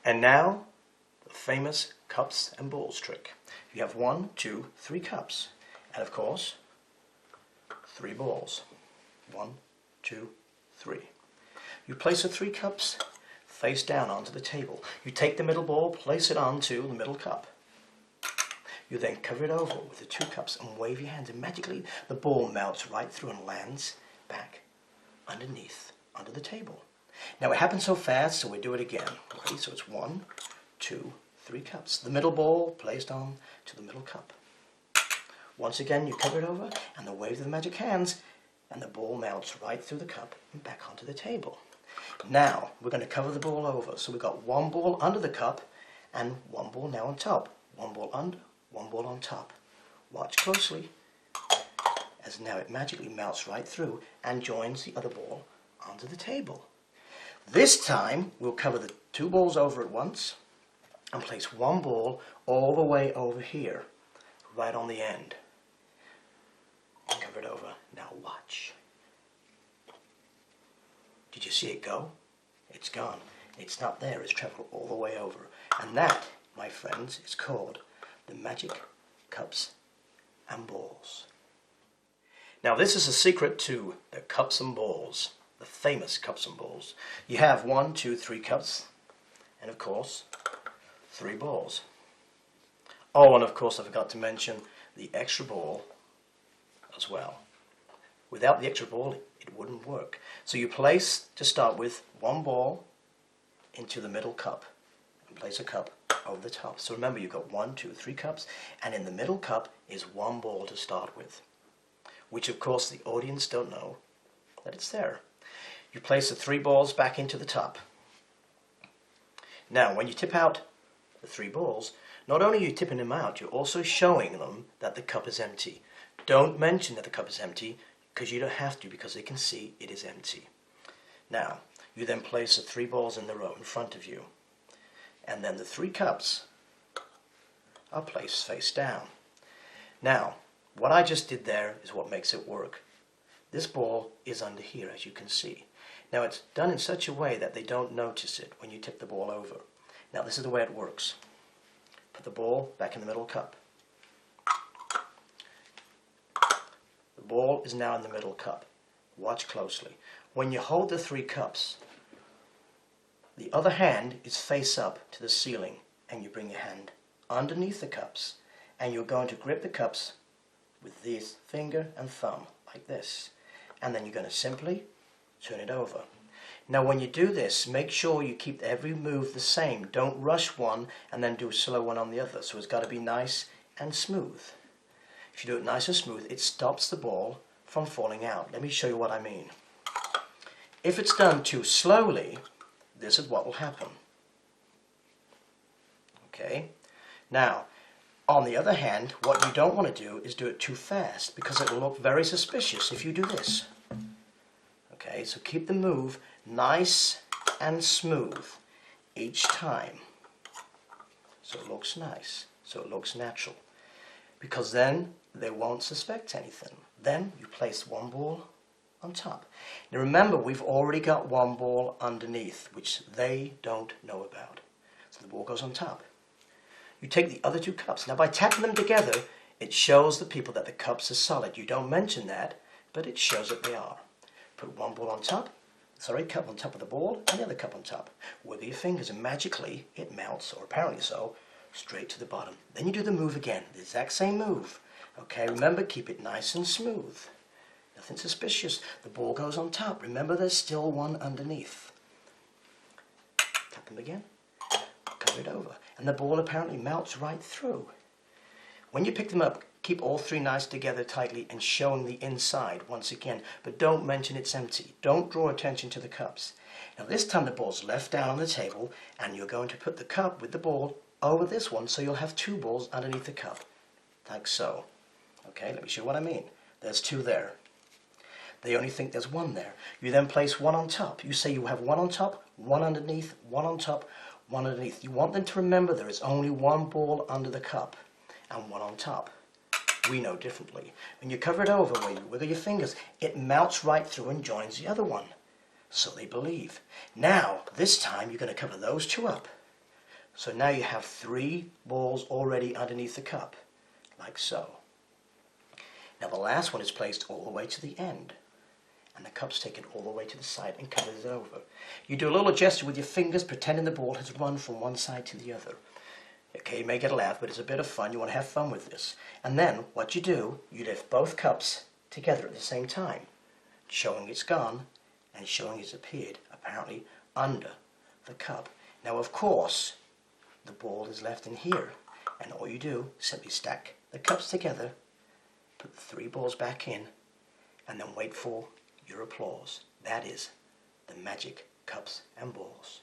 And now, the famous cups and balls trick. You have 1, 2, 3 cups, and of course, 3 balls. 1, 2, 3. You place the 3 cups face down onto the table. You take the middle ball, place it onto the middle cup. You then cover it over with the 2 cups and wave your hands, and magically the ball melts right through and lands back underneath, under the table. Now it happens so fast, so we do it again. Okay, so it's 1, 2, 3 cups. The middle ball placed on to the middle cup. Once again, you cover it over, and the wave of the magic hands, and the ball melts right through the cup and back onto the table. Now, we're going to cover the ball over. So we've got 1 ball under the cup, and 1 ball now on top. 1 ball under, 1 ball on top. Watch closely, as now it magically melts right through and joins the other ball onto the table. This time, we'll cover the 2 balls over at once, and place 1 ball all the way over here, right on the end. Cover it over. Now watch. Did you see it go? It's gone. It's not there. It's traveled all the way over. And that, my friends, is called the magic cups and balls. Now this is a secret to the cups and balls, the famous cups and balls. You have 1, 2, 3 cups, and of course, 3 balls. Oh, and of course I forgot to mention the extra ball as well. Without the extra ball, it wouldn't work. So you place, to start with, 1 ball into the middle cup, and place a cup over the top. So remember, you've got 1, 2, 3 cups, and in the middle cup is 1 ball to start with, which of course the audience don't know that it's there. You place the 3 balls back into the top. Now, when you tip out the 3 balls, not only are you tipping them out, you're also showing them that the cup is empty. Don't mention that the cup is empty, because you don't have to, because they can see it is empty. Now, you then place the 3 balls in the row in front of you, and then the 3 cups are placed face down. Now, what I just did there is what makes it work. This ball is under here, as you can see. Now, it's done in such a way that they don't notice it when you tip the ball over. Now, this is the way it works. Put the ball back in the middle cup. The ball is now in the middle cup. Watch closely. When you hold the 3 cups, the other hand is face up to the ceiling, and you bring your hand underneath the cups, and you're going to grip the cups with this finger and thumb, like this. And then you're going to simply turn it over. Now when you do this, make sure you keep every move the same. Don't rush one and then do a slow one on the other. So it's got to be nice and smooth. If you do it nice and smooth, it stops the ball from falling out. Let me show you what I mean. If it's done too slowly, this is what will happen. Okay? Now, on the other hand, what you don't want to do is do it too fast, because it will look very suspicious if you do this. Okay, so keep the move nice and smooth each time, so it looks nice, so it looks natural, because then they won't suspect anything. Then you place 1 ball on top. Now remember, we've already got 1 ball underneath, which they don't know about. So the ball goes on top. You take the other 2 cups. Now by tapping them together, it shows the people that the cups are solid. You don't mention that, but it shows that they are. Put 1 ball on top, cup on top of the ball, and the other cup on top. Wiggle your fingers, and magically it melts, or apparently so, straight to the bottom. Then you do the move again, the exact same move. Okay, remember, keep it nice and smooth. Nothing suspicious. The ball goes on top. Remember, there's still 1 underneath. Tap them again, cover it over, and the ball apparently melts right through. When you pick them up, keep all 3 nice together tightly and showing the inside once again, but don't mention it's empty. Don't draw attention to the cups. Now this time the ball's left down on the table, and you're going to put the cup with the ball over this one, so you'll have 2 balls underneath the cup, like so. Okay, let me show you what I mean. There's 2 there. They only think there's 1 there. You then place 1 on top. You say you have 1 on top, 1 underneath, 1 on top, 1 underneath. You want them to remember there is only 1 ball under the cup and 1 on top. We know differently. When you cover it over, when you wiggle your fingers, it melts right through and joins the other one. So they believe. Now, this time, you're going to cover those 2 up. So now you have 3 balls already underneath the cup, like so. Now the last one is placed all the way to the end, and the cup's taken all the way to the side and covers it over. You do a little gesture with your fingers, pretending the ball has run from one side to the other. Okay, you may get a laugh, but it's a bit of fun. You want to have fun with this. And then what you do, you lift both cups together at the same time, showing it's gone and showing it's appeared, apparently under the cup. Now, of course, the ball is left in here, and all you do, simply stack the cups together, put the 3 balls back in, and then wait for your applause. That is the magic cups and balls.